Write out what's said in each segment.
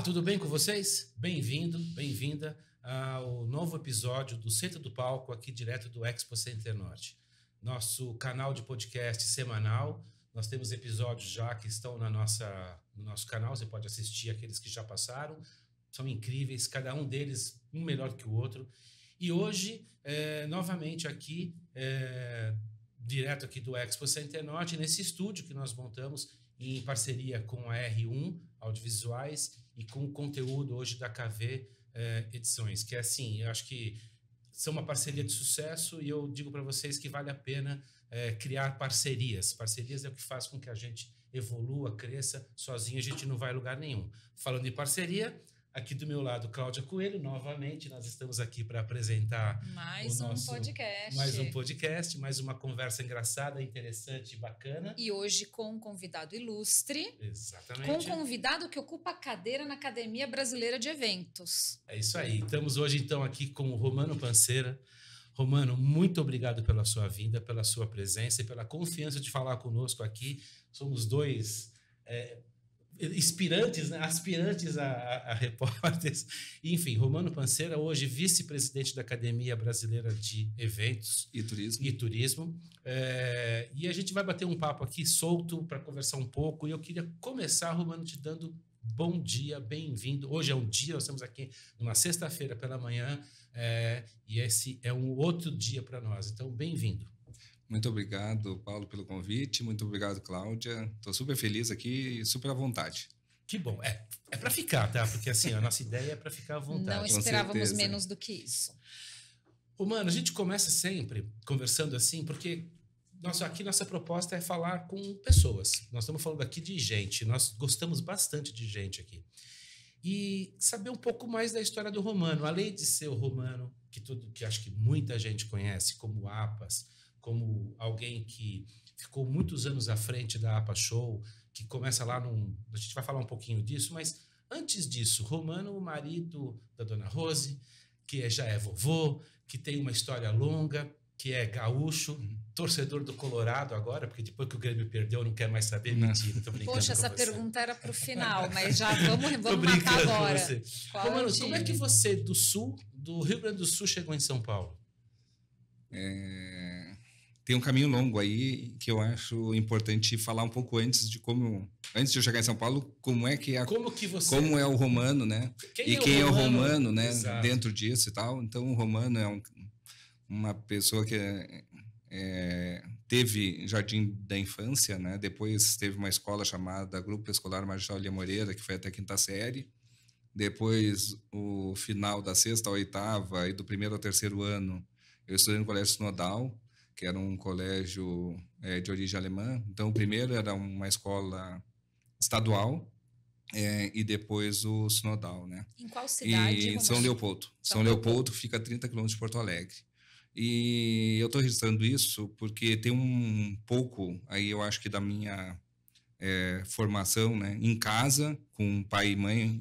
tudo bem com vocês? Bem-vindo, bem-vinda ao novo episódio do Centro do Palco, aqui direto do Expo Center Norte. Nosso canal de podcast semanal. Nós temos episódios já que estão no nosso canal, você pode assistir aqueles que já passaram. São incríveis, cada um deles um melhor que o outro. E hoje, novamente aqui, direto aqui do Expo Center Norte, nesse estúdio que nós montamos em parceria com a R1 Audiovisuais e com o conteúdo hoje da KV Edições, que é assim, eu acho que são uma parceria de sucesso e eu digo para vocês que vale a pena criar parcerias. Parcerias é o que faz com que a gente evolua, cresça. Sozinho a gente não vai a lugar nenhum. Falando em parceria, aqui do meu lado, Cláudia Coelho, novamente, nós estamos aqui para apresentar mais um podcast, mais uma conversa engraçada, interessante e bacana. E hoje com um convidado ilustre. Exatamente. Com um convidado que ocupa a cadeira na Academia Brasileira de Eventos. É isso aí. Estamos hoje, então, aqui com o Romano Panceira. Romano, muito obrigado pela sua vinda, pela sua presença e pela confiança de falar conosco aqui. Somos dois... aspirantes a repórteres. Enfim, Romano Panceira, hoje vice-presidente da Academia Brasileira de Eventos e Turismo. E a gente vai bater um papo aqui solto para conversar um pouco. E eu queria começar, Romano, te dando bom dia, bem-vindo. Hoje é um dia, nós estamos aqui numa sexta-feira pela manhã, e esse é um outro dia para nós. Então, bem-vindo. Muito obrigado, Paulo, pelo convite. Muito obrigado, Cláudia. Estou super feliz aqui e super à vontade. Que bom. É para ficar, tá? Porque assim, a nossa ideia é para ficar à vontade. Não esperávamos menos do que isso. Mano, a gente começa sempre conversando assim, porque nossa proposta é falar com pessoas. Nós estamos falando aqui de gente. Nós gostamos bastante de gente aqui. E saber um pouco mais da história do Romano. Além de ser o Romano, que acho que muita gente conhece, como APAS, como alguém que ficou muitos anos à frente da APA Show, que começa lá a gente vai falar um pouquinho disso, mas antes disso, Romano, o marido da Dona Rose, que já é vovô, que tem uma história longa, que é gaúcho, torcedor do Colorado agora, porque depois que o Grêmio perdeu, não quer mais saber. Mentira, tô brincando. Poxa, essa pergunta era para o final, mas já vamos matar agora. Romano, como é que você, do Rio Grande do Sul, chegou em São Paulo? Tem um caminho longo aí que eu acho importante falar um pouco antes de eu chegar em São Paulo, como é o Romano, né? Quem é o Romano, né? Exato. Dentro disso e tal. Então, o Romano é uma pessoa que teve jardim da infância, né? Depois teve uma escola chamada Grupo Escolar Marechal Ilha Moreira, que foi até a 5ª série. Depois, o final da 6ª à 8ª e do 1º ao 3º ano, eu estudei no Colégio Sinodal, que era um colégio de origem alemã. Então, o primeiro era uma escola estadual e depois o Sinodal, né? Em qual cidade? Em São Leopoldo. São Leopoldo fica a 30 quilômetros de Porto Alegre. E eu estou registrando isso porque tem um pouco, aí eu acho que da minha formação, né? Em casa, com pai e mãe,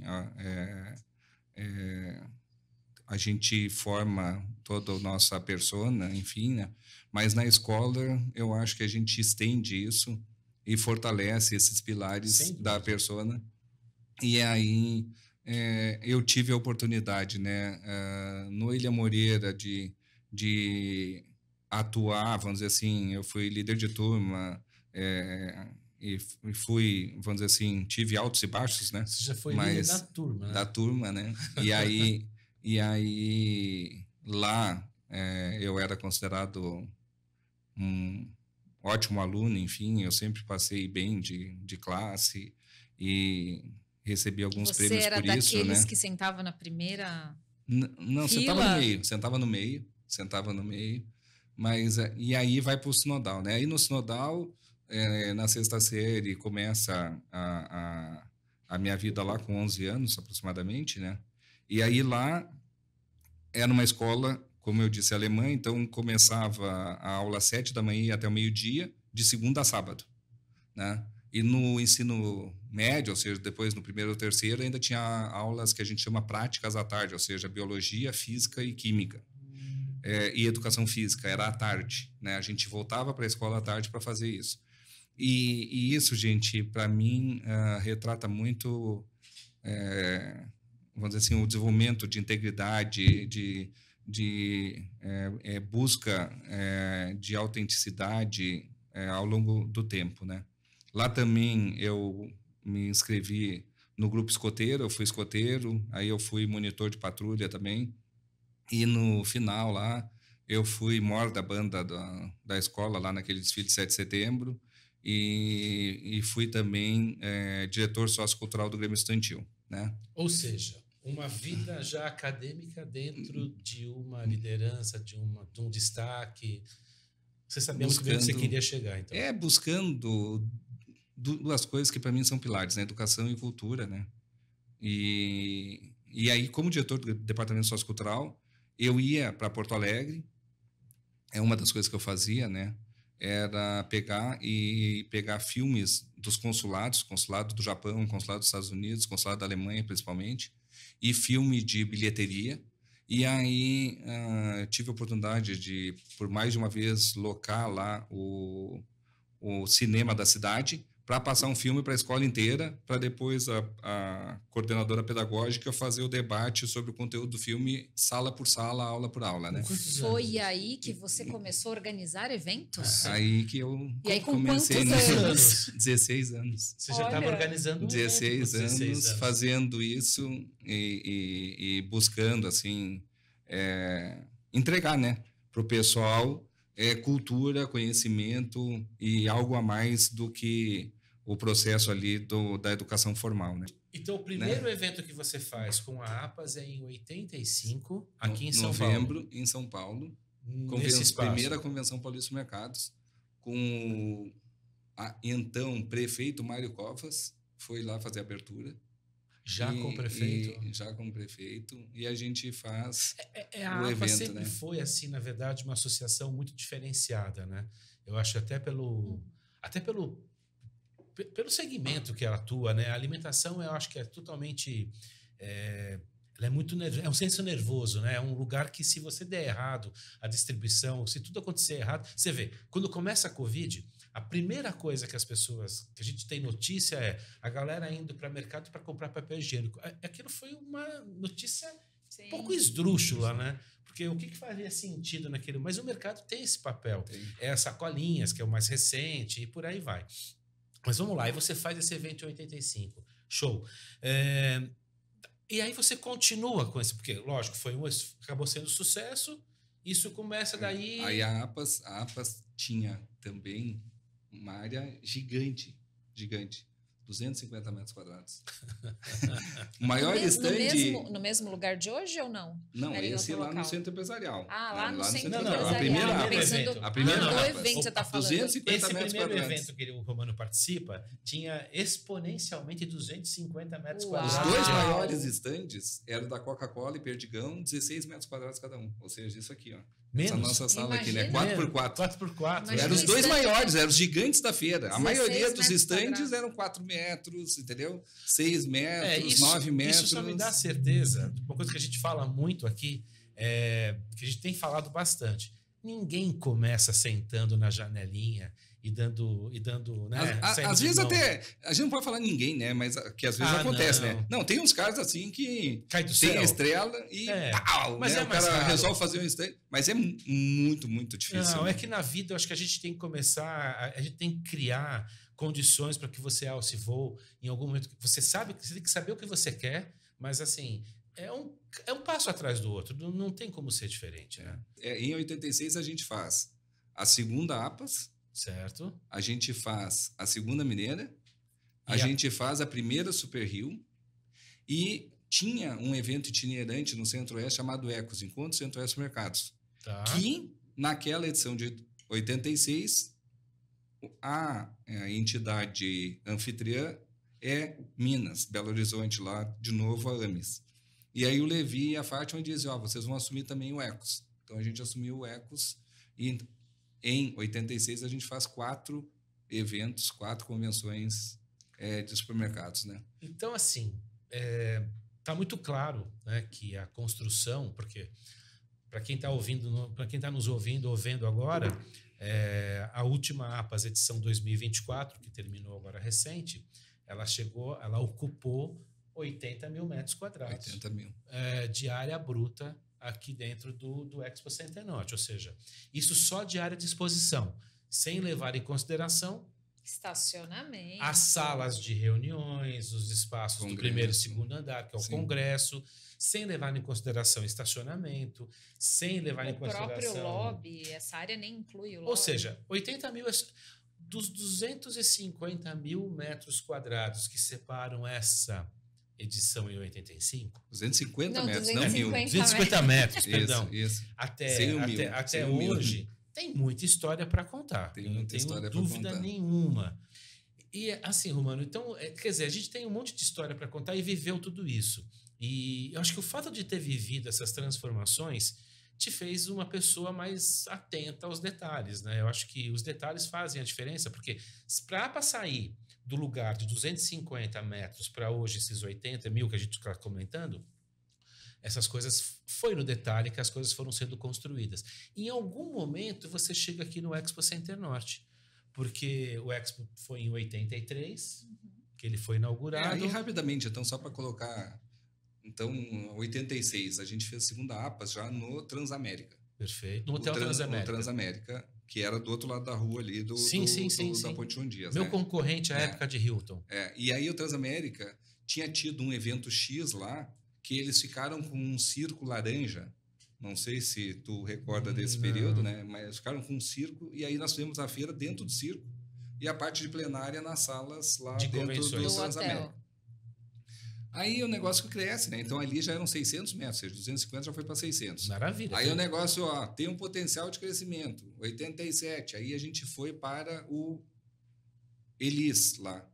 a gente forma toda a nossa persona, enfim, né? Mas na escola eu acho que a gente estende isso e fortalece esses pilares da persona. E aí eu tive a oportunidade, né, no Ilha Moreira de atuar, vamos dizer assim, eu fui líder de turma e fui, vamos dizer assim, tive altos e baixos, né? Você já foi líder da turma, né? Da turma, né? E aí lá eu era considerado um ótimo aluno, enfim, eu sempre passei bem de classe e recebi alguns prêmios por isso, né? Você era daqueles que sentava na primeira Não, fila? sentava no meio, mas e aí vai para o Sinodal, né? Aí no Sinodal, na 6ª série, começa a minha vida lá com 11 anos aproximadamente, né? E aí lá era uma escola, como eu disse, alemã, então começava a aula às 7 da manhã até o meio-dia, de segunda a sábado, né? E no ensino médio, ou seja, depois no 1º ou 3º, ainda tinha aulas que a gente chama práticas à tarde, ou seja, biologia, física e química. E educação física, era à tarde, né? A gente voltava para a escola à tarde para fazer isso. E isso, gente, para mim, retrata muito vamos dizer assim, o desenvolvimento de integridade, busca de autenticidade ao longo do tempo, né? Lá também eu me inscrevi no grupo escoteiro, eu fui escoteiro, aí eu fui monitor de patrulha também, e no final lá eu fui mor da banda da escola lá naquele desfile de 7 de setembro, e fui também diretor sociocultural do Grêmio Estudantil, né? Ou seja, uma vida já acadêmica dentro de uma liderança, de um destaque. Você sabia muito bem onde você queria chegar, então. Buscando duas coisas que para mim são pilares, né? Educação e cultura, né? E aí, como diretor do departamento sociocultural, eu ia para Porto Alegre. Uma das coisas que eu fazia, né? Era pegar filmes dos consulados, consulado do Japão, consulado dos Estados Unidos, consulado da Alemanha, principalmente, e filme de bilheteria. E aí tive a oportunidade de, por mais de uma vez, locar lá o cinema da cidade para passar um filme para a escola inteira, para depois a coordenadora pedagógica fazer o debate sobre o conteúdo do filme, sala por sala, aula por aula, né? Foi aí que você começou a organizar eventos? Aí que eu comecei quantos anos? 16 anos. Você já estava organizando um 16 anos, fazendo isso e buscando, assim, entregar, né, para o pessoal cultura, conhecimento e algo a mais do que o processo ali da educação formal, né? Então, o primeiro evento que você faz com a APAS é em 85, aqui em São novembro, Paulo. Em São Paulo. Primeira Convenção Paulista de Mercados, com então prefeito Mário Covas, foi lá fazer a abertura. Já com o prefeito? Já com o prefeito. E a gente faz a o APA evento, sempre foi, assim, na verdade, uma associação muito diferenciada, né? Eu acho até pelo segmento que ela atua, né? A alimentação, eu acho que é totalmente... ela é muito é um senso nervoso, né? É um lugar que, se você der errado a distribuição, se tudo acontecer errado... Você vê, quando começa a Covid, a primeira coisa que a gente tem notícia é a galera indo para o mercado para comprar papel higiênico. Aquilo foi uma notícia um pouco esdrúxula, né? Porque o que faria sentido naquele... Mas o mercado tem esse papel. É as sacolinhas, que é o mais recente, e por aí vai. Mas vamos lá, e você faz esse evento em 85. Show. E aí você continua com esse... Porque, lógico, acabou sendo sucesso, isso começa daí... Aí a APAS tinha também uma área gigante. 250 metros quadrados. O maior estande... No mesmo lugar de hoje ou não? Não, esse lá no centro empresarial. Lá no centro empresarial. A primeira evento você está falando. 250 metros quadrados. Esse primeiro evento que o Romano participa tinha exponencialmente 250 metros quadrados. Os dois maiores estandes eram da Coca-Cola e Perdigão, 16 metros quadrados cada um. Ou seja, isso aqui, ó. Menos. Essa nossa sala aqui, né? 4x4. 4x4. Eram os dois maiores, eram os gigantes da feira. A maioria dos estandes eram 4 metros, entendeu? 6 metros, 9 metros. Isso só me dá certeza. Uma coisa que a gente fala muito aqui, que a gente tem falado bastante. Ninguém começa sentando na janelinha e dando, né? Às vezes até, a gente não pode falar ninguém, né? Mas que às vezes acontece, né? Não, tem uns caras assim que cai do tem céu. A estrela e pau, mas né? o cara resolve fazer um stand, mas é muito, muito difícil. Não, é que na vida eu acho que a gente tem que começar, a gente tem que criar condições para que você alce voo em algum momento. Você tem que saber o que você quer, mas assim, é um passo atrás do outro, não tem como ser diferente, né? Em 86 a gente faz a segunda APAS, certo? A gente faz a segunda Mineira, a gente faz a primeira Super Rio, e tinha um evento itinerante no Centro-Oeste chamado ECOS, Encontro Centro-Oeste Mercados, que naquela edição de 86 a entidade anfitriã é Minas, Belo Horizonte, lá de novo a AMES. E aí o Levi e a Fátima dizem, vocês vão assumir também o ECOS. Então a gente assumiu o ECOS e em 86 a gente faz 4 eventos, 4 convenções de supermercados, né? Então, assim, tá muito claro, né, que a construção, porque para quem está ouvindo, para quem está nos ouvindo ou vendo agora, a última APAS edição 2024, que terminou agora recente, ela ocupou 80 mil metros quadrados 80 mil. De área bruta aqui dentro do Expo Center Norte. Ou seja, isso só de área de exposição, sem levar em consideração Estacionamento. as salas de reuniões, os espaços do primeiro e segundo andar, que é o congresso, sem levar em consideração estacionamento, sem levar em consideração... O próprio lobby, essa área nem inclui o lobby. Ou seja, 80 mil... Dos 250 mil metros quadrados que separam essa edição em 85... 250 Não, metros, 250 não mil. 250 metros, perdão. Isso. Até hoje, tem muita história para contar. Tem muita história para contar. Não tenho dúvida nenhuma. E assim, Romano, então, quer dizer, a gente tem um monte de história para contar e viveu tudo isso. E eu acho que o fato de ter vivido essas transformações te fez uma pessoa mais atenta aos detalhes, né? Eu acho que os detalhes fazem a diferença, porque para sair do lugar de 250 metros para hoje esses 80 mil que a gente está comentando, essas coisas foi no detalhe que as coisas foram sendo construídas. Em algum momento você chega aqui no Expo Center Norte, porque o Expo foi em 83, que ele foi inaugurado. E rapidamente, então, só para colocar... Então, em 86, a gente fez a segunda APAS já no Transamérica. Perfeito. No Hotel Transamérica. No Transamérica, que era do outro lado da rua ali, da Ponte João Dias. Meu concorrente à época de Hilton. E aí o Transamérica tinha tido um evento X lá, que eles ficaram com um circo laranja. Não sei se tu recorda desse período, né? Mas ficaram com um circo, e aí nós fizemos a feira dentro do circo, e a parte de plenária nas salas lá de dentro do Transamérica. Hotel. Aí o negócio cresce, né? Então ali já eram 600 metros, ou seja, 250 já foi para 600. Maravilha. Aí o negócio, tem um potencial de crescimento. 87, aí a gente foi para o Elis lá.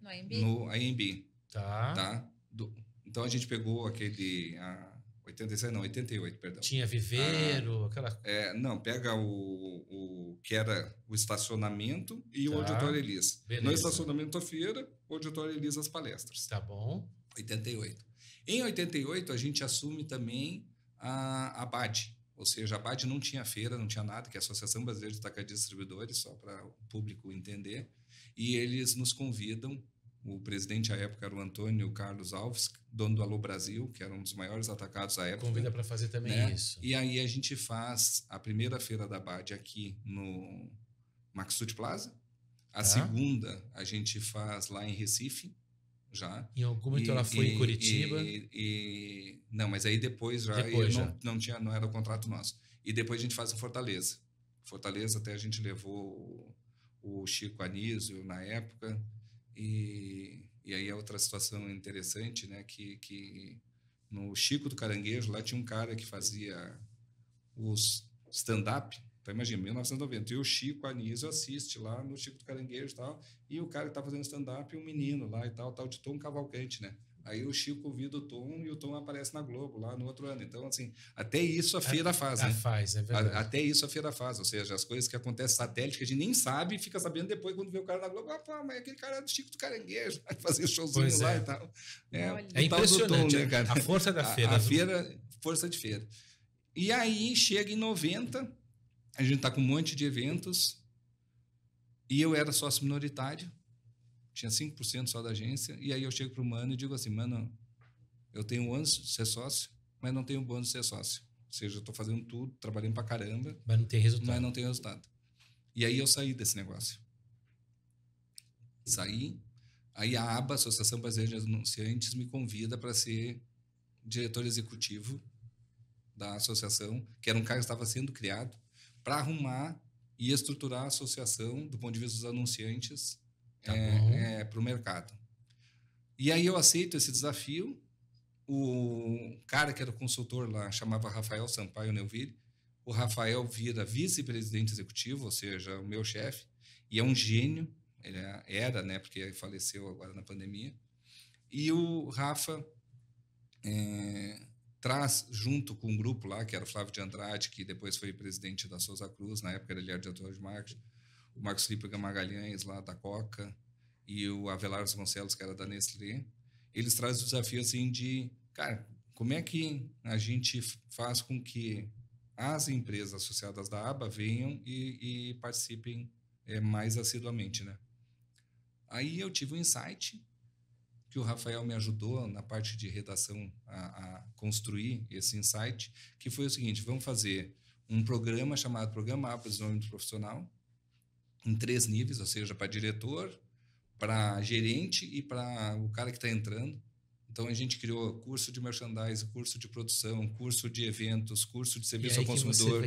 No AMB? No AMB. Tá. Então a gente pegou aquele... 87, não, 88, perdão. Tinha viveiro, aquela... Não, pega o que era o estacionamento e o Auditório Elis. Beleza. No estacionamento a feira, o Auditório Elis as palestras. Tá bom. 88. Em 88, a gente assume também a BAD. Ou seja, a BAD não tinha feira, não tinha nada, que é a Associação Brasileira de Atacadistas e Distribuidores, só para o público entender. E eles nos convidam. O presidente à época era o Antônio Carlos Alves, dono do Alô Brasil, que era um dos maiores atacados à época. Convida para fazer também, né? Isso. E aí a gente faz a primeira feira da BAD aqui no Maxud Plaza. A segunda a gente faz lá em Recife, já. Em algum momento ela foi em Curitiba. Não, mas aí depois já, não era o contrato nosso. E depois a gente faz em Fortaleza. Fortaleza até a gente levou o Chico Anísio na época. E aí é outra situação interessante, né? Que no Chico do Caranguejo, lá tinha um cara que fazia os stand-up. Então, imagina, 1990. E o Chico Anísio assiste lá no Chico do Caranguejo e tal. E o cara que tá fazendo stand-up, um menino lá e tal de Tom Cavalcante, né? Aí o Chico convida o Tom e o Tom aparece na Globo lá no outro ano. Então, assim, até isso a feira faz, né? Faz, é verdade. Até isso a feira faz. Ou seja, as coisas que acontecem satélite que a gente nem sabe e fica sabendo depois quando vê o cara na Globo. Mas aquele cara é do Chico do Caranguejo, vai fazer showzinho lá e tal. É impressionante, Tom, né, cara? A força da feira. A feira, força de feira. E aí, chega em 90, a gente tá com um monte de eventos e eu era sócio minoritário. Tinha 5% só da agência, e aí eu chego para o Mano e digo assim, Mano, eu tenho ônus de ser sócio, mas não tenho bônus de ser sócio. Ou seja, eu estou fazendo tudo, trabalhando para caramba, mas não tem resultado. E aí eu saí desse negócio. Saí, aí a ABA, Associação Brasileira de Anunciantes, me convida para ser diretor executivo da associação, que era um cargo que estava sendo criado, para arrumar e estruturar a associação do ponto de vista dos anunciantes, para o mercado. E aí eu aceito esse desafio. O cara que era consultor lá chamava Rafael Sampaio Neuville. O Rafael vira vice-presidente executivo, ou seja, o meu chefe, e é um gênio. Ele era, né, porque faleceu agora na pandemia. E o Rafa traz, junto com um grupo lá, que era o Flávio de Andrade, que depois foi presidente da Souza Cruz, na época ele era diretor de marketing, o Marcos Felipe Magalhães, lá da Coca, e o Avelar Vasconcelos, que era da Nestlé. Eles trazem o desafio assim de, cara, como é que a gente faz com que as empresas associadas da ABA venham e participem mais assiduamente, né? Aí eu tive um insight que que o Rafael me ajudou na parte de redação a construir esse insight, que foi o seguinte: vamos fazer um programa chamado Programa APAS de Desenvolvimento Profissional, em 3 níveis, ou seja, para diretor, para gerente e para o cara que está entrando. Então, a gente criou curso de merchandising, curso de produção, curso de eventos, curso de serviço ao consumidor,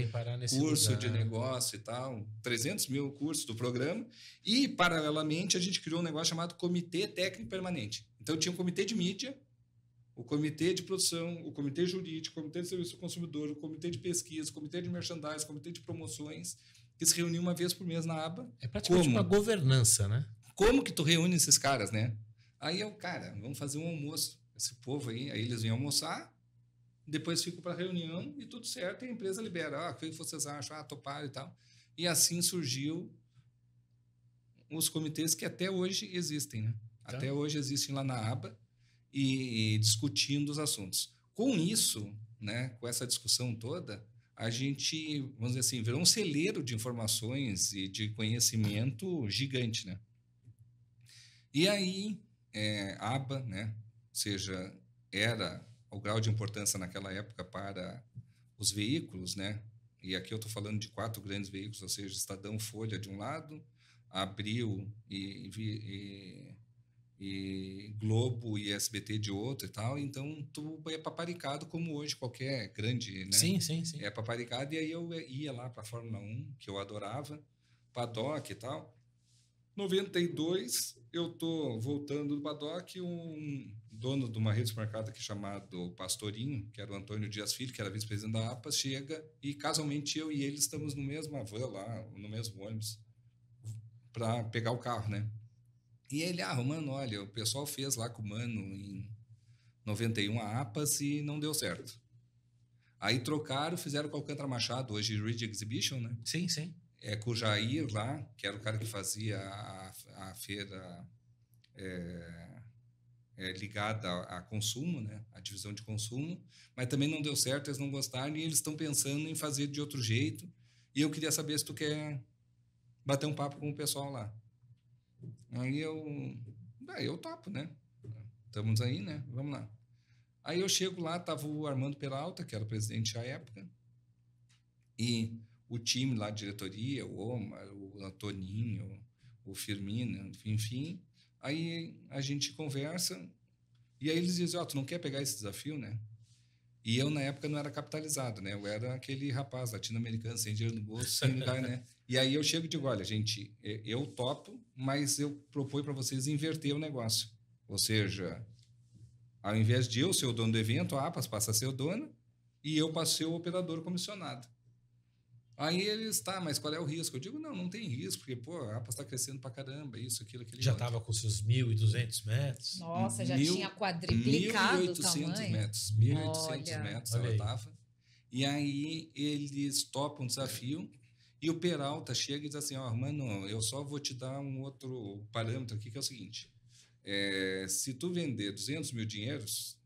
curso de negócio e tal, 300 mil cursos do programa. E, paralelamente, a gente criou um negócio chamado Comitê Técnico Permanente. Então, tinha um comitê de mídia, o comitê de produção, o comitê jurídico, o comitê de serviço ao consumidor, o comitê de pesquisa, o comitê de merchandising, o comitê de promoções, que se reuniam uma vez por mês na aba. É praticamente uma governança, né? Como que tu reúne esses caras, né? Aí cara, vamos fazer um almoço. Esse povo aí eles vêm almoçar, depois ficam para reunião e tudo certo, e a empresa libera. O que vocês acham? Toparam e tal. E assim surgiu os comitês que até hoje existem, né? Tá. Até hoje existem lá na aba e discutindo os assuntos. Com isso, né, com essa discussão toda, a gente, vamos dizer assim, virou um celeiro de informações e de conhecimento gigante, né? E aí, a aba, né? Ou seja, era o grau de importância naquela época para os veículos, né? E aqui eu estou falando de 4 grandes veículos, ou seja, Estadão, Folha de um lado, Abril e Globo e SBT de outro e tal. Então, tu é paparicado como hoje qualquer grande, né? Sim. É paparicado. E aí eu ia lá para a Fórmula 1, que eu adorava, paddock e tal. 92, eu tô voltando do paddock, um dono de uma rede de supermercado aqui chamado Pastorinho, que era o Antônio Dias Filho, que era vice-presidente da APAS, chega e casualmente eu e ele estamos no mesmo van lá, no mesmo ônibus, para pegar o carro, né? E ele, Romano, olha, o pessoal fez lá com o Mano em 91 a APAS e não deu certo. Aí trocaram, fizeram com o Alcântara Machado, hoje Ridge Exhibition, né? Sim. Com o Jair lá, que era o cara que fazia a feira ligada a consumo, né? A divisão de consumo, mas também não deu certo, eles não gostaram e eles estão pensando em fazer de outro jeito. E eu queria saber se tu quer bater um papo com o pessoal lá. Aí eu topo, né? Estamos aí, né? Vamos lá. Aí eu chego lá, tava o Armando Peralta, que era o presidente à época, e o time lá, a diretoria, o Omar, o Antoninho, o Firmino, enfim. Aí a gente conversa e aí eles dizem, tu não quer pegar esse desafio, né? E eu, na época, não era capitalizado, né? Eu era aquele rapaz latino-americano, sem dinheiro no bolso, sem lugar, né? E aí eu chego e digo, olha, gente, eu topo, mas eu proponho para vocês inverter o negócio. Ou seja, ao invés de eu ser o dono do evento, a APAS passa a ser o dono e eu passo a ser o operador comissionado. Aí eles, mas qual é o risco? Eu digo, não tem risco, porque, a APAS está crescendo para caramba, isso, aquilo, aquele já estava com seus 1.200 metros? Nossa, já tinha quadriplicado o tamanho. 1.800 metros ela estava. E aí eles topam o desafio e o Peralta chega e diz assim, mano, eu só vou te dar um outro parâmetro aqui, que é o seguinte, se tu vender 200 mil dinheiros,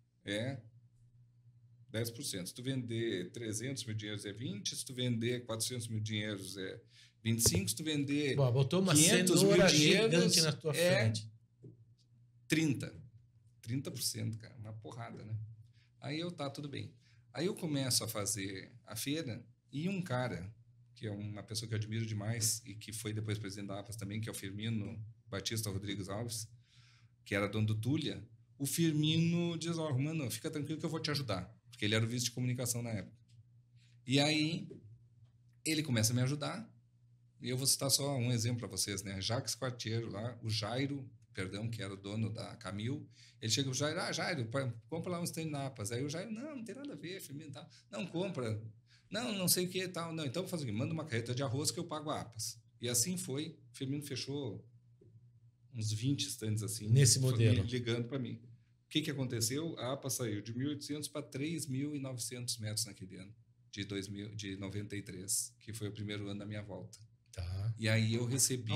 10%. Se tu vender 300 mil dinheiros, 20%. Se tu vender 400 mil dinheiros, 25%. Se tu vender botou uma 500 mil dinheiros, na tua frente. 30%. 30%, cara. Uma porrada, né? Aí tudo bem. Aí eu começo a fazer a feira e um cara, que é uma pessoa que eu admiro demais e que foi depois presidente da APAS também, que é o Firmino Batista Rodrigues Alves, que era dono do Tulia. O Firmino diz, mano, fica tranquilo que eu vou te ajudar. Porque ele era o vice de comunicação na época. E aí, ele começa a me ajudar. E eu vou citar só um exemplo para vocês, né? Jacques Quartiero lá, o Jairo, que era o dono da Camil, ele chega pro Jairo, Jairo, compra lá um stand na APAS. Aí o Jairo, não tem nada a ver, Firmino, tal. Não, compra. Não sei o que tal. Não, então faz o seguinte, manda uma carreta de arroz que eu pago a APAS. E assim foi. O Firmino fechou uns 20 stands assim. Nesse modelo. Ligando para mim. O que aconteceu? A APA saiu de 1.800 para 3.900 metros naquele ano, de 93, que foi o primeiro ano da minha volta. Tá. E aí eu recebi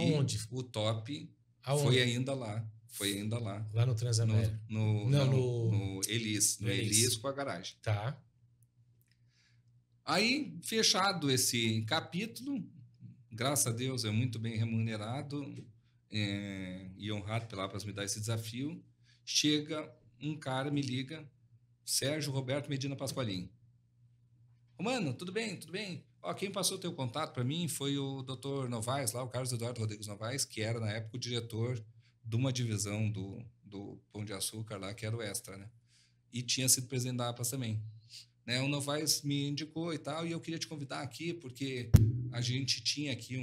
o top. Aonde? Foi ainda lá. Lá no Transamérica? No Elis. No Elis com a garagem. Tá. Aí, fechado esse capítulo, graças a Deus, é muito bem remunerado e honrado pela APAS me dar esse desafio. chega um cara, me liga, Sérgio Roberto Medina Pasqualin. Mano, tudo bem, tudo bem? Ó, quem passou o teu contato para mim foi o Dr. Novaes, lá, o Carlos Eduardo Rodrigues Novaes, que era, na época, o diretor de uma divisão do Pão de Açúcar lá, que era o Extra, né? E tinha sido presidente da APAS também. Né? O Novaes me indicou e tal, e eu queria te convidar aqui, porque a gente tinha aqui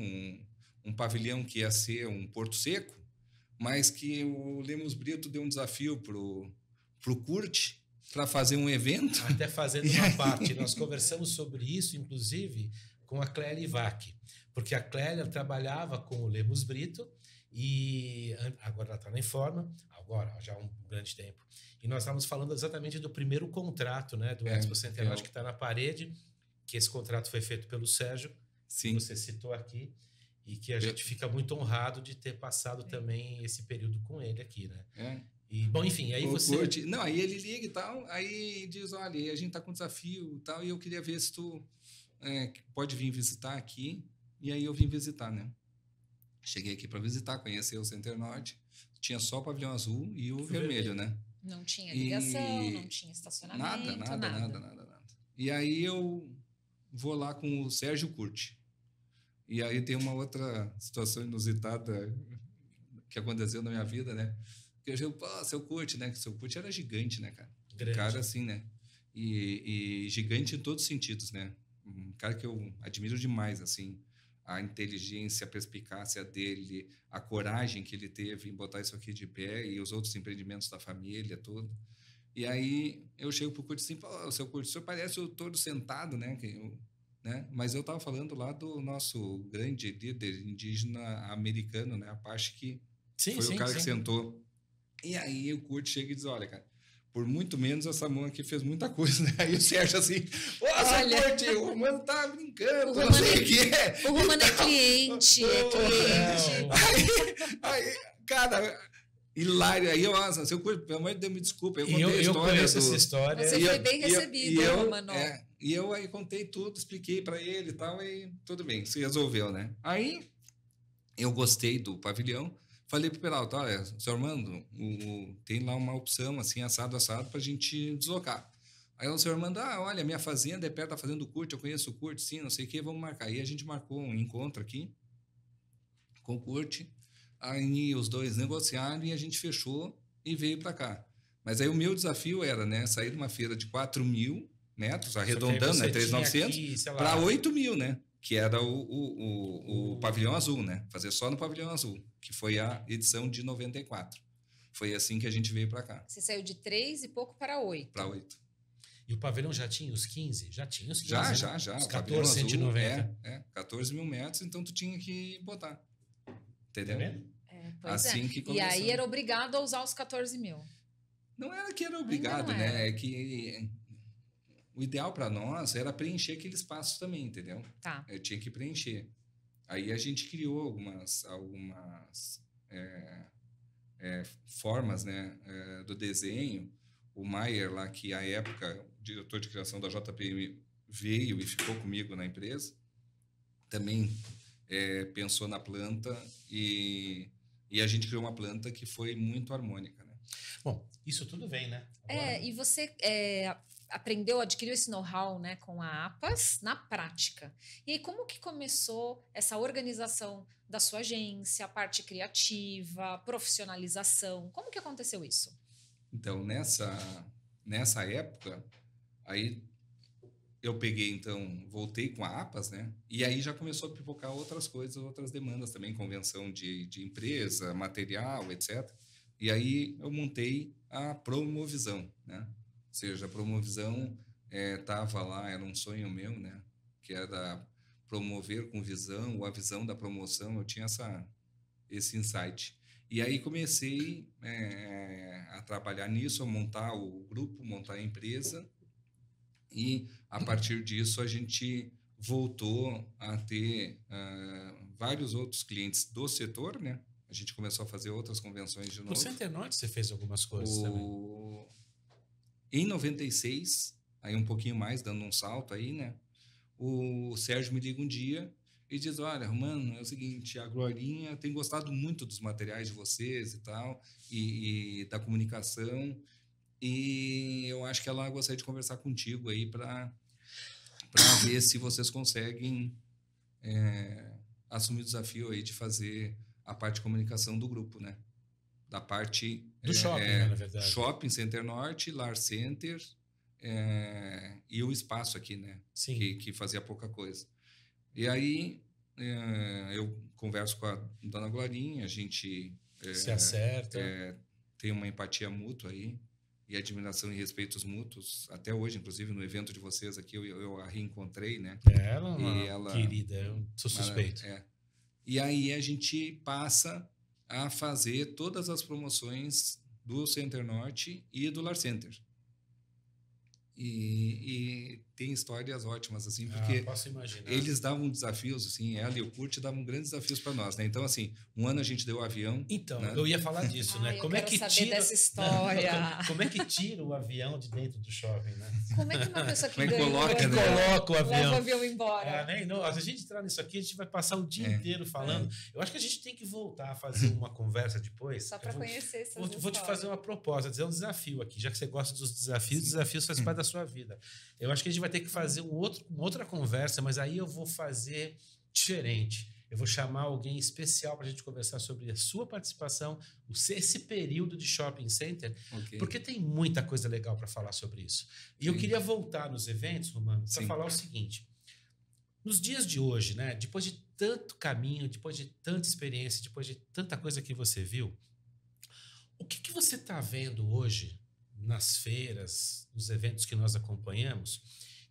um pavilhão que ia ser um Porto Seco, mas que o Lemos Brito deu um desafio pro Kurt para fazer um evento. Até fazendo uma parte, nós conversamos sobre isso, inclusive, com a Clélia Ivac, porque a Clélia trabalhava com o Lemos Brito e agora ela está na Informa, agora já há um grande tempo. E nós estávamos falando exatamente do primeiro contrato, né, do Expo Center Norte, que está na parede, que esse contrato foi feito pelo Sérgio, Sim. que você citou aqui, e que a gente fica muito honrado de ter passado também esse período com ele aqui, né? E, bom, enfim, aí você... Não, aí ele liga e tal, aí diz, olha, a gente tá com desafio e tal, e eu queria ver se tu pode vir visitar aqui. E aí eu vim visitar, né? Cheguei aqui para visitar, conhecer o Center Norte. Tinha só o pavilhão azul e o vermelho, né? Não tinha ligação, não tinha estacionamento, nada. E aí eu vou lá com o Sérgio Kurt. E aí tem uma outra situação inusitada que aconteceu na minha vida, né? Que eu digo, pô, seu Kurt, né? Que seu Kurt era gigante, né, cara? Grande. Um cara assim, né? E gigante em todos os sentidos, né? Um cara que eu admiro demais, assim. A inteligência, a perspicácia dele, a coragem que ele teve em botar isso aqui de pé e os outros empreendimentos da família, tudo. E aí eu chego pro Kurt assim, pô, seu Kurt, o senhor parece o todo sentado, né? Né? Mas eu estava falando lá do nosso grande líder indígena americano, né? Apache, que foi o cara que sentou. E aí o Kurt chega e diz, olha, cara, por muito menos essa mão aqui fez muita coisa, né? Aí o Sérgio assim, pô, seu Kurt, o Romano tá brincando, não sei o que é. O Romano é cliente, Aí, cara... Hilário. Aí eu, seu Kurt, pelo amor de Deus, me desculpa. Eu contei a história. Eu conheço essa história. Você foi bem recebido, Romano. E eu aí contei tudo, expliquei para ele e tal, e tudo bem, se resolveu, né? Aí eu gostei do pavilhão, falei pro Peralta, olha, senhor Armando, tem lá uma opção assim, assado para a gente deslocar. Aí o senhor Armando, olha, minha fazenda é perto da fazenda do Kurt, eu conheço o Kurt, sim, não sei o que, vamos marcar. Aí a gente marcou um encontro aqui com o Kurt, aí os dois negociaram e a gente fechou e veio para cá. Mas aí o meu desafio era, né, sair de uma feira de 4.000 metros, arredondando, né, 3.900, para 8.000, né, que era o pavilhão azul, né, fazer só no pavilhão azul, que foi a edição de 94. Foi assim que a gente veio para cá. Você saiu de 3 e pouco para 8. Para 8. E o pavilhão já tinha os 15? Já tinha os 15, Já. Os 14.190. 14.000 metros, então tu tinha que botar. Entendeu? Assim que começou. E aí era obrigado a usar os 14.000. Não era que era obrigado, né? É que o ideal para nós era preencher aquele espaço também, entendeu? Tá. Eu tinha que preencher. Aí a gente criou algumas formas, né, do desenho. O Maier lá, que à época, o diretor de criação da JPM, veio e ficou comigo na empresa, também pensou na planta e a gente criou uma planta que foi muito harmônica, né? Bom, isso tudo vem, né? Agora... E você adquiriu esse know-how, né, com a APAS na prática. E aí, como que começou essa organização da sua agência, a parte criativa, profissionalização? Como que aconteceu isso? Então, nessa época, aí eu peguei, então, voltei com a APAS, né? E aí já começou a pipocar outras coisas, outras demandas também, convenção de empresa, material, etc. E aí eu montei a Promovisão, né? Ou seja, a Promovisão estava lá, era um sonho meu, né? Que era promover com visão, ou a visão da promoção, eu tinha esse insight. E aí comecei a trabalhar nisso, a montar o grupo, montar a empresa, e a partir disso a gente voltou a ter vários outros clientes do setor, né? A gente começou a fazer outras convenções de novo. No Center Norte você fez algumas coisas também. Em 96, aí um pouquinho mais, dando um salto aí, né? O Sérgio me liga um dia e diz, olha, mano, é o seguinte, a Glorinha tem gostado muito dos materiais de vocês e tal, e da comunicação, e eu acho que ela gostaria de conversar contigo aí para ver se vocês conseguem assumir o desafio aí de fazer a parte de comunicação do grupo, né? Da parte do shopping, né, na verdade. Shopping Center Norte, Lar Center e o espaço aqui, né? Sim. Que fazia pouca coisa. E aí eu converso com a dona Glorinha, a gente se acerta, tem uma empatia mútua aí e admiração e respeitos mútuos. Até hoje, inclusive, no evento de vocês aqui, eu a reencontrei, né? Ela querida, eu sou suspeito. E aí a gente passa a fazer todas as promoções do Center Norte e do Lar Center. E tem histórias ótimas, assim, porque posso imaginar. Eles davam desafios, assim, ela e o Kurt davam grandes desafios para nós, né? Então, assim, um ano a gente deu o avião. Então, né? eu ia falar disso, né? Como é que tira dessa história? Como é que tira o avião de dentro do shopping, né? Como é que uma pessoa que coloca o avião? Leva o avião embora. Né? Não, se a gente entrar nisso aqui, a gente vai passar o dia inteiro falando. Eu acho que a gente tem que voltar a fazer uma conversa depois. Só para conhecer essas histórias. Vou te fazer uma proposta, dizer um desafio aqui, já que você gosta dos desafios, desafios faz parte da sua vida. Eu acho que a gente vai ter que fazer uma outra conversa, mas aí eu vou fazer diferente. Eu vou chamar alguém especial para a gente conversar sobre a sua participação, esse período de shopping center, porque tem muita coisa legal para falar sobre isso. E eu queria voltar nos eventos, Romano, para falar o seguinte. Nos dias de hoje, né, depois de tanto caminho, depois de tanta experiência, depois de tanta coisa que você viu, o que você está vendo hoje nas feiras, nos eventos que nós acompanhamos,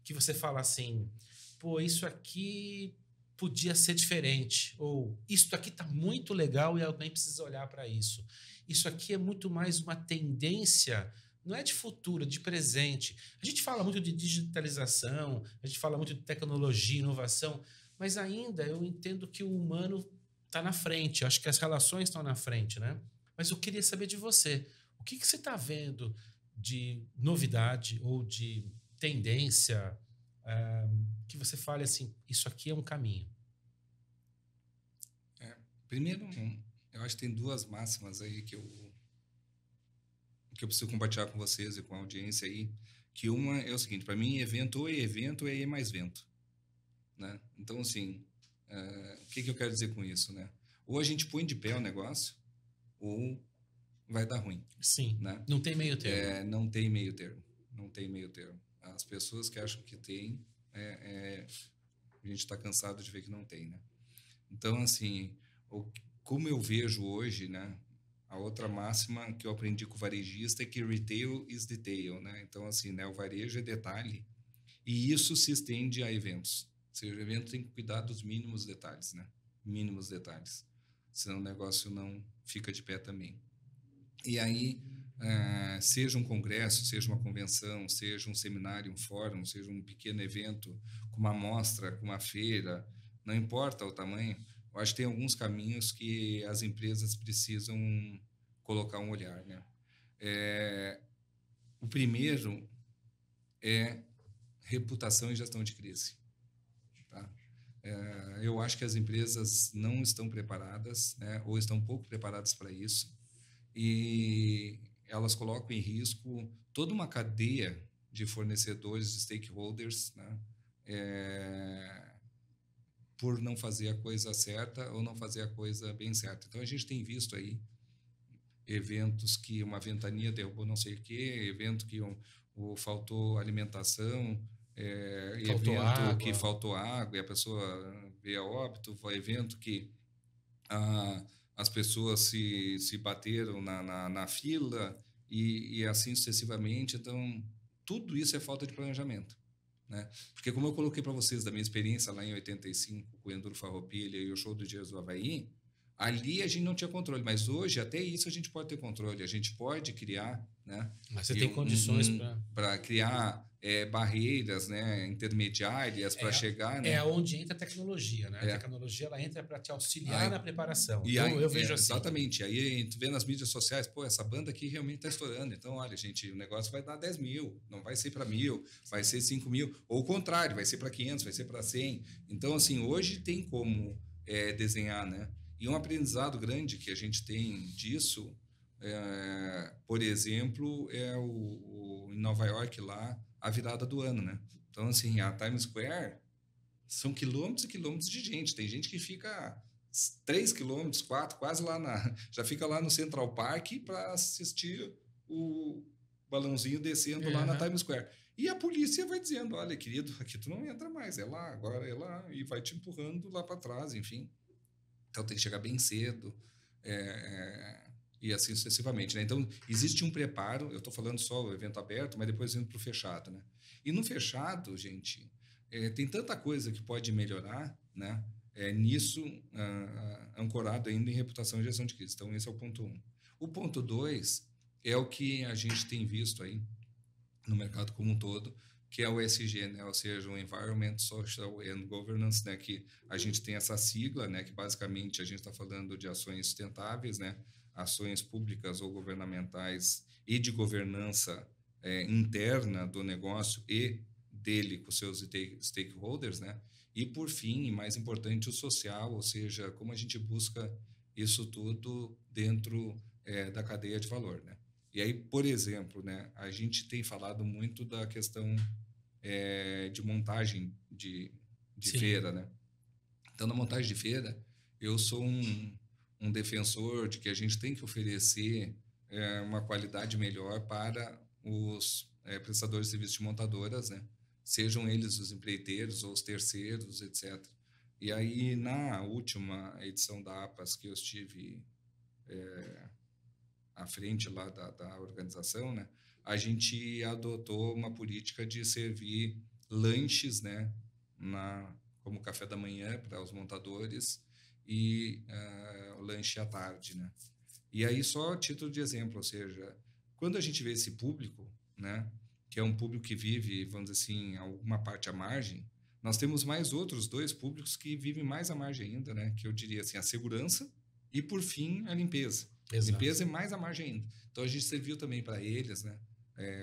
que você fala assim, pô, isso aqui podia ser diferente, ou isso aqui está muito legal e alguém precisa olhar para isso. Isso aqui é muito mais uma tendência, não é de futuro, de presente. A gente fala muito de digitalização, a gente fala muito de tecnologia, inovação, mas ainda eu entendo que o humano está na frente, eu acho que as relações estão na frente, né? Mas eu queria saber de você, o que você está vendo de novidade ou de tendência que você fale assim, isso aqui é um caminho? Primeiro, eu acho que tem duas máximas aí que eu preciso compartilhar com vocês e com a audiência aí, que uma é o seguinte, para mim, evento ou é mais vento, né? Então, assim, o que eu quero dizer com isso, né? Ou a gente põe de pé o negócio, ou vai dar ruim. Sim, né? Não tem meio termo. Não tem meio termo. Não tem meio termo. As pessoas que acham que tem, a gente está cansado de ver que não tem, né? Então, assim, como eu vejo hoje, né? A outra máxima que eu aprendi com o varejista é que retail is detail, né? Então, assim, né? O varejo é detalhe e isso se estende a eventos. Ou seja, o evento tem que cuidar dos mínimos detalhes, né? Mínimos detalhes. Senão o negócio não fica de pé também. E aí, seja um congresso, seja uma convenção, seja um seminário, um fórum, seja um pequeno evento, com uma mostra, com uma feira, não importa o tamanho, eu acho que tem alguns caminhos que as empresas precisam colocar um olhar, né? O primeiro é reputação e gestão de crise. Tá? Eu acho que as empresas não estão preparadas, né? Ou estão pouco preparadas para isso. E elas colocam em risco toda uma cadeia de fornecedores, de stakeholders, né? Por não fazer a coisa certa ou não fazer a coisa bem certa. Então, a gente tem visto aí eventos que uma ventania derrubou não sei o quê, evento que faltou alimentação, evento água. Que faltou água e a pessoa veio a óbito, foi evento que as pessoas se bateram na fila e assim sucessivamente. Então, tudo isso é falta de planejamento, né? Porque como eu coloquei para vocês da minha experiência lá em 85 com o Enduro Farroupilha e o Show dos Dias do Havaí, ali a gente não tinha controle, mas hoje até isso a gente pode ter controle, a gente pode criar, né? Mas você tem condições para criar barreiras, né, intermediárias para chegar, né? É onde entra a tecnologia, né? A tecnologia ela entra para te auxiliar na preparação. Então, eu vejo assim. Exatamente. Aí tu vê nas mídias sociais, pô, essa banda aqui realmente está estourando. Então, olha, gente, o negócio vai dar 10 mil, não vai ser para 1.000, vai ser 5 mil. Ou o contrário, vai ser para 500, vai ser para 100. Então, assim, hoje tem como desenhar, né? E um aprendizado grande que a gente tem disso, por exemplo, em Nova York lá, a virada do ano, né? Então, assim, a Times Square são quilômetros e quilômetros de gente. Tem gente que fica 3 quilômetros, 4, quase lá já fica lá no Central Park para assistir o balãozinho descendo lá na Times Square. E a polícia vai dizendo, olha, querido, aqui tu não entra mais, é lá, agora é lá, e vai te empurrando lá para trás, enfim. Então, tem que chegar bem cedo, e assim sucessivamente, né? Então, existe um preparo, eu estou falando só o evento aberto, mas depois indo para o fechado, né? E no fechado, gente, tem tanta coisa que pode melhorar, né? Nisso, ancorado ainda em reputação e gestão de crise. Então, esse é o ponto 1. O ponto 2 é o que a gente tem visto aí no mercado como um todo, que é o ESG, né? Ou seja, o Environment, Social and Governance, né? Que a gente tem essa sigla, né? Que basicamente a gente está falando de ações sustentáveis, né? Ações públicas ou governamentais e de governança interna do negócio e dele com seus stakeholders, né? E, por fim, e mais importante, o social, ou seja, como a gente busca isso tudo dentro da cadeia de valor, né? E aí, por exemplo, né, a gente tem falado muito da questão de montagem de feira, né? Então, na montagem de feira, eu sou um defensor de que a gente tem que oferecer uma qualidade melhor para os prestadores de serviços de montadoras, né? Sejam eles os empreiteiros ou os terceiros, etc. E aí, na última edição da APAS, que eu estive à frente lá da organização, né? A gente adotou uma política de servir lanches, né? Como café da manhã para os montadores e o lanche à tarde, né? E aí, só título de exemplo, ou seja, quando a gente vê esse público, né, que é um público que vive, vamos dizer assim, alguma parte à margem, nós temos mais outros 2 públicos que vivem mais à margem ainda, né, que eu diria assim, a segurança e, por fim, a limpeza. Exato. Limpeza é mais à margem ainda. Então, a gente serviu também para eles, né,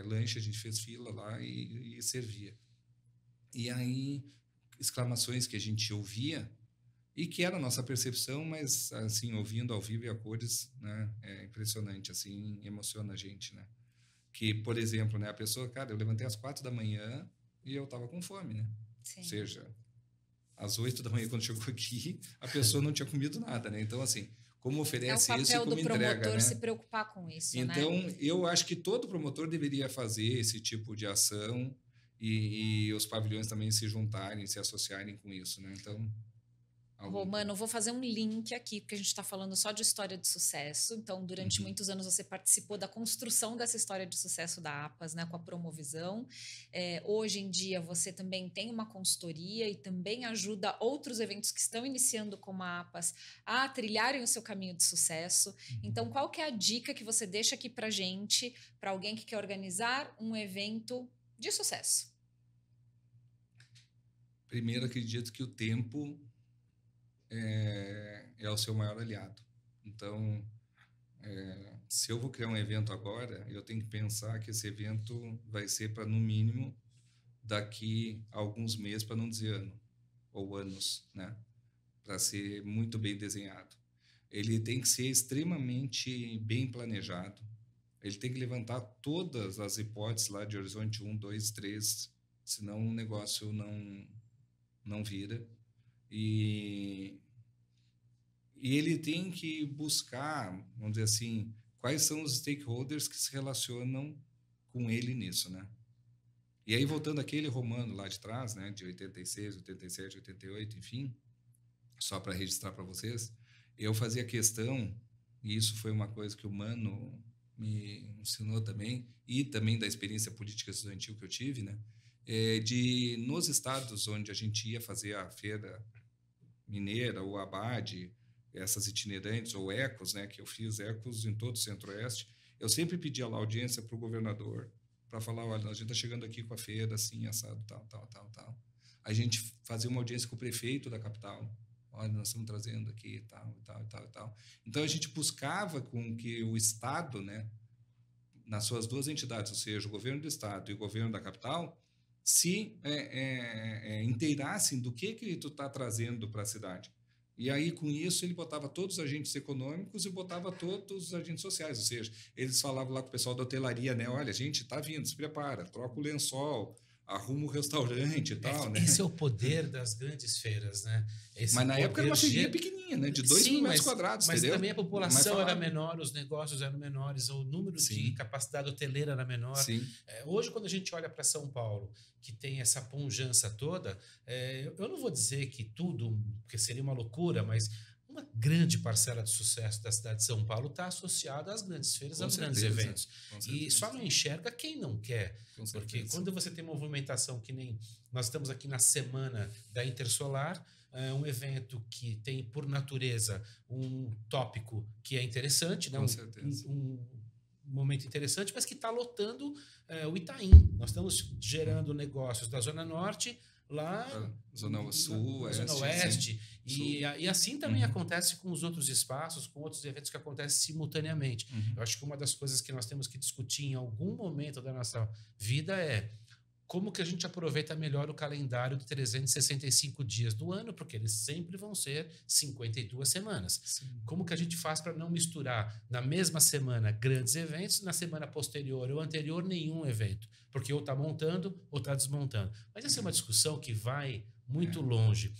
lanche, a gente fez fila lá e servia. E aí, exclamações que a gente ouvia, e que era a nossa percepção, mas, assim, ouvindo ao vivo e a cores, né, é impressionante, assim, emociona a gente, né? Que, por exemplo, né, a pessoa, cara, eu levantei às 4 da manhã e eu estava com fome, né? Sim. Ou seja, às 8 da manhã, quando chegou aqui, a pessoa não tinha comido nada, né? Então, assim, como oferece isso e como entrega, né? É o papel do promotor se preocupar com isso, então, né? eu acho que todo promotor deveria fazer esse tipo de ação e os pavilhões também se juntarem, se associarem com isso, né? Então... Romano, vou fazer um link aqui, porque a gente está falando só de história de sucesso. Então, durante muitos anos você participou da construção dessa história de sucesso da APAS, né, com a Promovisão. Hoje em dia você também tem uma consultoria e também ajuda outros eventos que estão iniciando como a APAS a trilharem o seu caminho de sucesso. Então, qual que é a dica que você deixa aqui para gente, para alguém que quer organizar um evento de sucesso? Primeiro, acredito que o tempo é o seu maior aliado. Então, se eu vou criar um evento agora, eu tenho que pensar que esse evento vai ser para, no mínimo, daqui a alguns meses, para não dizer ano, ou anos, né? Para ser muito bem desenhado. Ele tem que ser extremamente bem planejado. Ele tem que levantar todas as hipóteses lá de horizonte 1, 2, 3, senão o negócio não vira. E ele tem que buscar, vamos dizer assim, quais são os stakeholders que se relacionam com ele nisso, né? E aí, voltando àquele Romano lá de trás, né, de 86, 87, 88, enfim, só para registrar para vocês, eu fazia questão, e isso foi uma coisa que o Mano me ensinou também, e também da experiência política estudantil que eu tive, né, nos estados onde a gente ia fazer a feira mineira, ou abade, essas itinerantes, ou ecos, né, que eu fiz ecos em todo o Centro-Oeste, eu sempre pedia lá audiência para o governador, para falar, olha, a gente está chegando aqui com a feira, assim, assado, tal. A gente fazia uma audiência com o prefeito da capital. Olha, nós estamos trazendo aqui, tal. Então, a gente buscava com que o Estado, né, nas suas duas entidades, ou seja, o governo do Estado e o governo da capital, se inteirassem do que tu está trazendo para a cidade. E aí, com isso, ele botava todos os agentes econômicos e botava todos os agentes sociais. Ou seja, eles falavam lá com o pessoal da hotelaria, né? Olha, a gente está vindo, se prepara, troca o lençol, arruma o restaurante e tal, né? Esse é o poder das grandes feiras, né? Mas na época era uma feirinha pequenininha, né? De 2 mil metros quadrados, mas entendeu? também a população era menor, os negócios eram menores, o número de capacidade hoteleira era menor. Sim. Hoje, quando a gente olha para São Paulo, que tem essa pujança toda, eu não vou dizer que tudo, porque seria uma loucura, mas uma grande parcela de sucesso da cidade de São Paulo está associada às grandes feiras, aos grandes eventos. E só não enxerga quem não quer. Porque quando você tem movimentação que nem... Nós estamos aqui na semana da Intersolar, um evento que tem, por natureza, um tópico que é interessante, né? Um momento interessante, mas que está lotando o Itaim. Nós estamos gerando negócios da Zona Norte, lá Zona Sul, Zona Oeste. E assim também acontece com os outros espaços, com outros eventos que acontecem simultaneamente. Eu acho que uma das coisas que nós temos que discutir em algum momento da nossa vida é como que a gente aproveita melhor o calendário de 365 dias do ano, porque eles sempre vão ser 52 semanas. Sim. Como que a gente faz para não misturar na mesma semana grandes eventos, na semana posterior ou anterior nenhum evento? Porque ou está montando ou está desmontando. Mas essa é uma discussão que vai muito longe.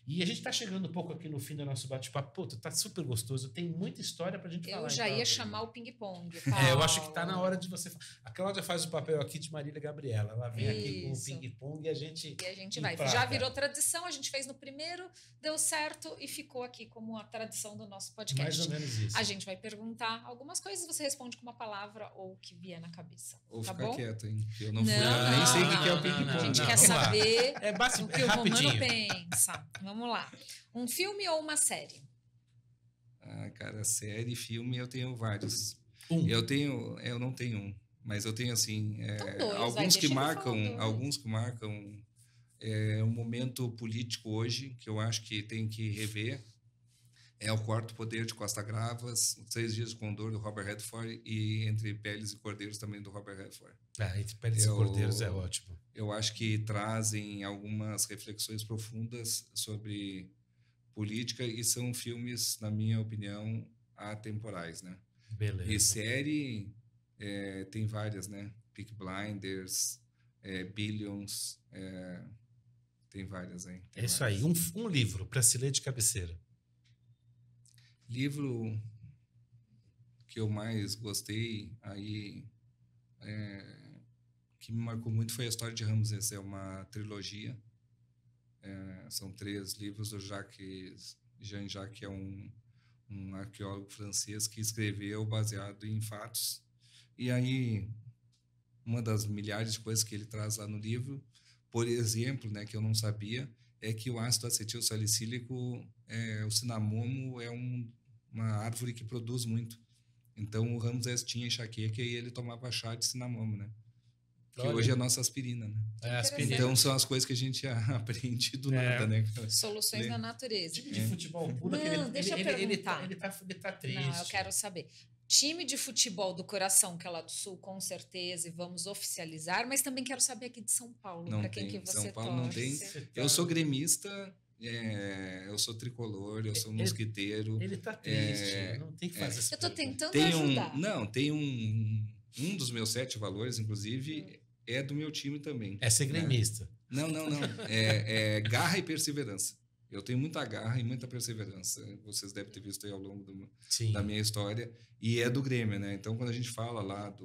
E a gente está chegando um pouco aqui no fim do nosso bate-papo. Pô, tá super gostoso. Tem muita história para a gente falar. Eu já ia chamar o ping-pong. Eu acho que está na hora de você... A Cláudia faz o papel aqui de Marília Gabriela. Ela vem aqui com o ping-pong e a gente... vai. Já virou tradição. A gente fez no primeiro, deu certo e ficou aqui como a tradição do nosso podcast. Mais ou menos isso. A gente vai perguntar algumas coisas, você responde com uma palavra ou o que vier na cabeça. Ou tá ficar bom? quieto, hein? Eu nem sei o que é o ping-pong. A gente quer saber o que o Romano pensa. Vamos lá. Um filme ou uma série? Cara, série, filme, eu tenho vários. Um. Eu não tenho um, mas eu tenho assim, então dois, alguns que marcam um momento político hoje que eu acho que tem que rever. É O Quarto Poder, de Costa Gravas, 6 Dias de Condor, do Robert Redford, e Entre Peles e Cordeiros, também do Robert Redford. Entre Peles e Cordeiros é ótimo. Eu acho que trazem algumas reflexões profundas sobre política e são filmes, na minha opinião, atemporais, né? Beleza. E série, tem várias, né? Peaky Blinders, Billions, tem várias aí. É isso aí. Um livro para se ler de cabeceira. Livro que eu mais gostei aí, que me marcou muito, foi A História de Ramsés. É uma trilogia. São 3 livros do Jean-Jacques, que é um arqueólogo francês que escreveu baseado em fatos. E aí, uma das milhares de coisas que ele traz lá no livro, por exemplo, né, que eu não sabia, é que o ácido acetil salicílico, o cinamomo, é uma árvore que produz muito. Então, o Ramsés tinha enxaqueca e ele tomava chá de cinamomo, né? Que hoje é a nossa aspirina, né? Aspirina. Então, são as coisas que a gente aprende do nada, né? Soluções da natureza. Time de futebol puro, deixa eu perguntar. Ele tá triste. Não, eu quero saber. Time de futebol do coração, que é lá do Sul, com certeza, e vamos oficializar, mas também quero saber aqui de São Paulo, para quem que você São Paulo torce. Não tem. Eu sou gremista, eu sou tricolor, eu sou mosquiteiro. Ele tá triste, não tem que fazer isso. Eu tô tentando ajudar. Tem um dos meus 7 valores, inclusive, é do meu time também. É ser gremista. Não. É garra e perseverança. Eu tenho muita garra e muita perseverança. Vocês devem ter visto aí ao longo da minha história. E é do Grêmio, né? Então, quando a gente fala lá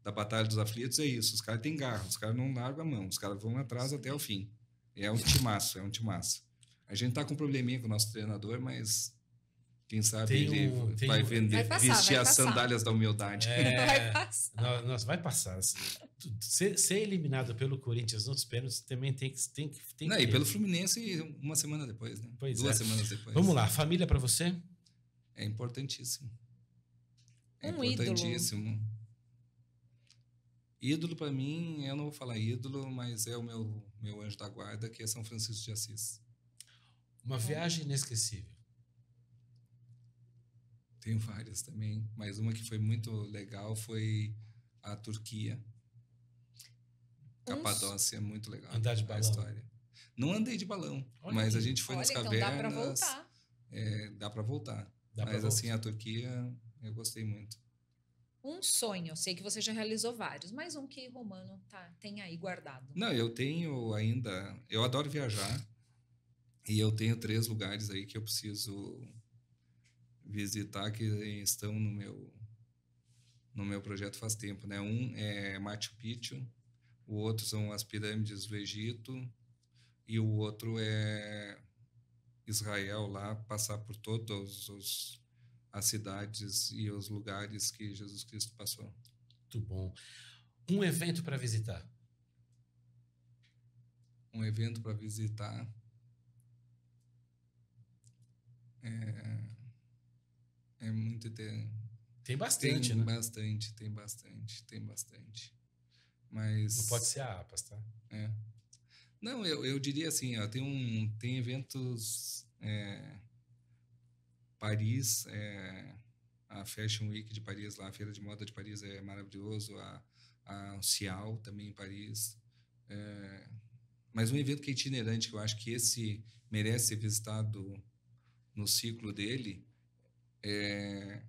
da Batalha dos Aflitos, é isso. Os caras têm garra, os caras não largam a mão. Os caras vão atrás até o fim. É um timaço. A gente tá com um probleminha com o nosso treinador, mas quem sabe vai vestir as sandálias da humildade. Vai passar. Vai passar. Ser eliminado pelo Corinthians nos pênaltis também tem que e pelo Fluminense uma semana depois, né? 2 semanas depois. Vamos lá, família para você? É importantíssimo. Ídolo. Ídolo para mim, eu não vou falar ídolo, mas é o meu anjo da guarda, que é São Francisco de Assis. Uma viagem inesquecível. Tenho várias também, mas uma que foi muito legal foi a Turquia. Capadócia, muito legal. Andar de a balão. História. Não andei de balão, Olha mas a aí. gente foi nas Então cavernas. dá para voltar. Dá para voltar. Dá pra Mas assim, voltar. a Turquia, eu gostei muito. Um sonho, eu sei que você já realizou vários, mas um que Romano tem aí guardado. Não, eu tenho ainda... Eu adoro viajar e eu tenho 3 lugares aí que eu preciso visitar que estão no meu projeto faz tempo, né? Um é Machu Picchu, o outro são as pirâmides do Egito e o outro é Israel, lá passar por todas as cidades e os lugares que Jesus Cristo passou. Muito bom. Um evento para visitar. Um evento para visitar é muito interessante. Tem bastante, né? Tem bastante. Mas Não pode ser a APAS, tá? Não, eu diria assim, ó, tem eventos Paris, a Fashion Week de Paris, lá, a Feira de Moda de Paris é maravilhoso, a Cial também em Paris. Mas um evento que é itinerante, que eu acho que esse merece ser visitado no ciclo dele, é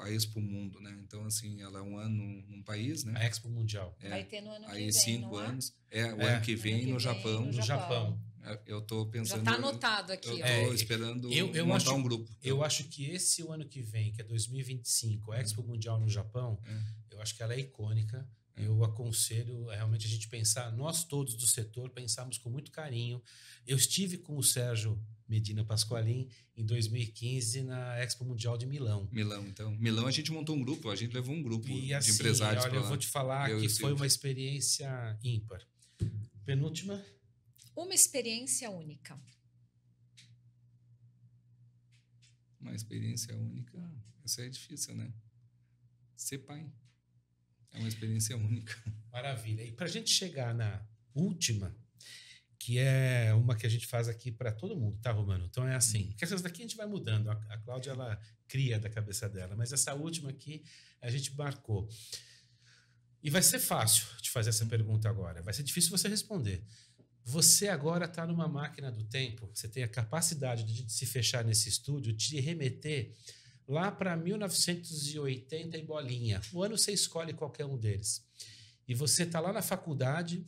a Expo Mundo, né? Então, assim, ela é um ano num país, né? A Expo Mundial. Vai ter no ano que Aí vem, 5 não é? anos. O ano que vem no Japão. No Japão. Eu estou Já pensando... está anotado aqui. Eu ó. estou esperando eu montar acho- um grupo. Eu acho que esse o ano que vem, que é 2025, a Expo Mundial no Japão, eu acho que ela é icônica. Eu aconselho realmente a gente pensar, nós todos do setor pensamos com muito carinho. Eu estive com o Sérgio Medina Pasqualin em 2015 na Expo Mundial de Milão. Milão a gente montou um grupo, a gente levou um grupo E de assim, empresários olha, para eu lá. vou te falar Eu e que o foi Silvio. uma experiência ímpar. Penúltima? Uma experiência única. Uma experiência única. Isso é difícil, né? Ser pai. É uma experiência única. Maravilha. E para a gente chegar na última, que é uma que a gente faz aqui para todo mundo, tá, Romano? Então é assim, porque essas daqui a gente vai mudando. A Cláudia, ela cria da cabeça dela, mas essa última aqui a gente marcou. E vai ser fácil de fazer essa pergunta agora. Vai ser difícil você responder. Você agora está numa máquina do tempo, você tem a capacidade de se fechar nesse estúdio, de remeter lá para 1980 e bolinha. O ano você escolhe qualquer um deles. E você está lá na faculdade,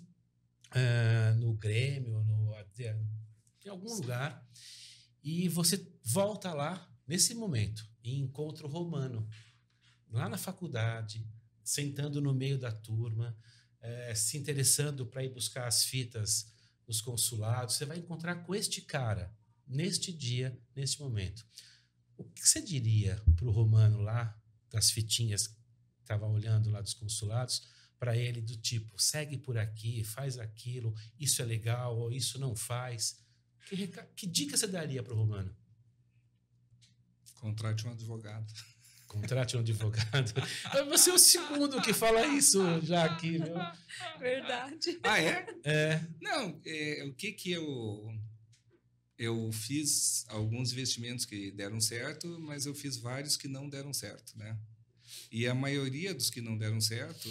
no Grêmio, em algum lugar, e você volta lá nesse momento e encontra o Romano lá na faculdade, sentando no meio da turma, se interessando para ir buscar as fitas nos consulados. Você vai encontrar com este cara neste dia, neste momento. O que você diria para o Romano lá, das fitinhas que estava olhando lá dos consulados, para ele do tipo, segue por aqui, faz aquilo, isso é legal ou isso não faz? Que dica você daria para o Romano? Contrate um advogado. Contrate um advogado. Você é o segundo que fala isso já aqui, viu? Verdade. Ah, é? É. Não, o que eu fiz alguns investimentos que deram certo, mas eu fiz vários que não deram certo, né? E a maioria dos que não deram certo,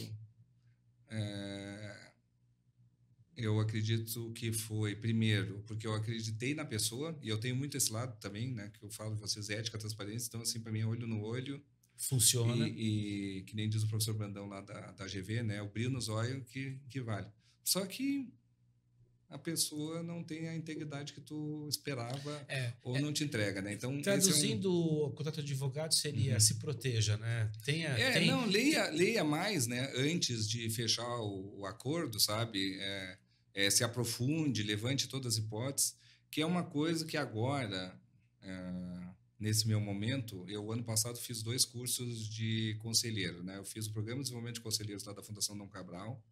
eu acredito que foi, primeiro, porque eu acreditei na pessoa, e eu tenho muito esse lado também, né? Que eu falo de vocês, ética, transparência, então, assim, para mim, olho no olho. Funciona. E que nem diz o professor Brandão lá da GV, né? O brilho nos olhos que vale. Só que a pessoa não tem a integridade que tu esperava ou não te entrega, né? Então, traduzindo o contrato de advogado seria se proteja, né? Não, leia mais, né? Antes de fechar o acordo, sabe? Se aprofunde, levante todas as hipóteses, que é uma coisa que agora, nesse meu momento, eu ano passado fiz 2 cursos de conselheiro, né? Eu fiz o Programa de Desenvolvimento de Conselheiros lá da Fundação Dom Cabral,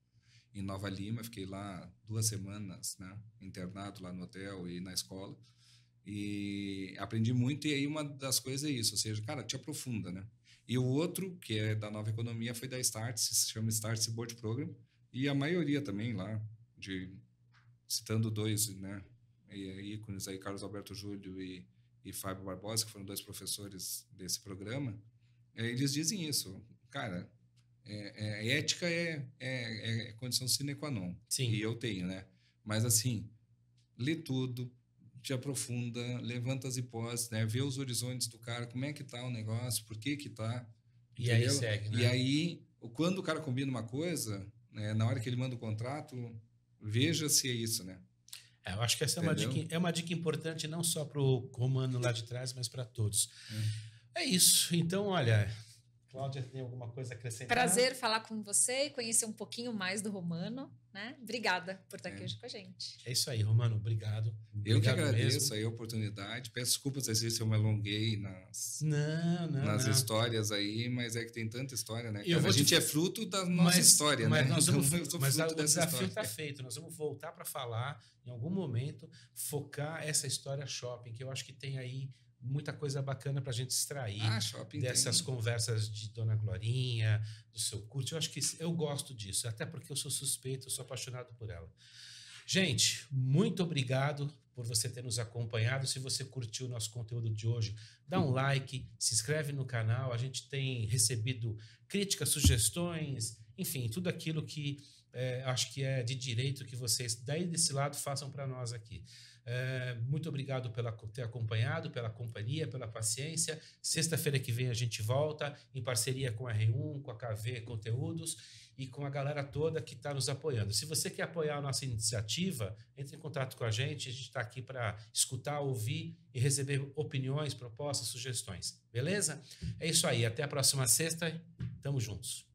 em Nova Lima, fiquei lá 2 semanas, né, internado lá no hotel e na escola, e aprendi muito, e aí uma das coisas é isso, ou seja, cara, te aprofunda, né? E o outro, que é da Nova Economia, foi da Startse, se chama Startse Board Program, e a maioria também lá, citando dois, né, ícones aí, Carlos Alberto Júlio e Fábio Barbosa, que foram 2 professores desse programa, eles dizem isso, cara, ética é condição sine qua non. Sim. E eu tenho, né? Mas, assim, lê tudo, te aprofunda, levanta as hipóteses, né? Vê os horizontes do cara, como é que tá o negócio, por que tá. E aí segue, né? E aí, quando o cara combina uma coisa, né, na hora que ele manda o contrato, veja se é isso, né? Eu acho que essa é uma dica importante não só para o Romano lá de trás, mas para todos. É isso. Então, olha, Cláudia, tem alguma coisa a acrescentar? Prazer falar com você e conhecer um pouquinho mais do Romano, né? Obrigada por estar aqui hoje com a gente. É isso aí, Romano. Obrigado. Eu que agradeço aí a oportunidade. Peço desculpas se eu me alonguei nas histórias aí, mas é que tem tanta história, né? A gente é fruto da nossa história, mas né? Nós vamos, então, mas o desafio está feito. Nós vamos voltar para falar, em algum momento, focar essa história shopping, que eu acho que tem aí muita coisa bacana para a gente extrair dessas conversas de Dona Glorinha, do seu curso. Eu acho que eu gosto disso, até porque eu sou suspeito, eu sou apaixonado por ela. Gente, muito obrigado por você ter nos acompanhado. Se você curtiu o nosso conteúdo de hoje, dá um like, se inscreve no canal. A gente tem recebido críticas, sugestões, enfim, tudo aquilo que acho que é de direito que vocês daí desse lado façam para nós aqui. Muito obrigado por ter acompanhado, pela companhia, pela paciência. Sexta-feira que vem a gente volta em parceria com a R1, com a KV Conteúdos e com a galera toda que está nos apoiando. Se você quer apoiar a nossa iniciativa, entre em contato com a gente está aqui para escutar, ouvir e receber opiniões, propostas, sugestões. Beleza? É isso aí, até a próxima sexta. Tamo juntos.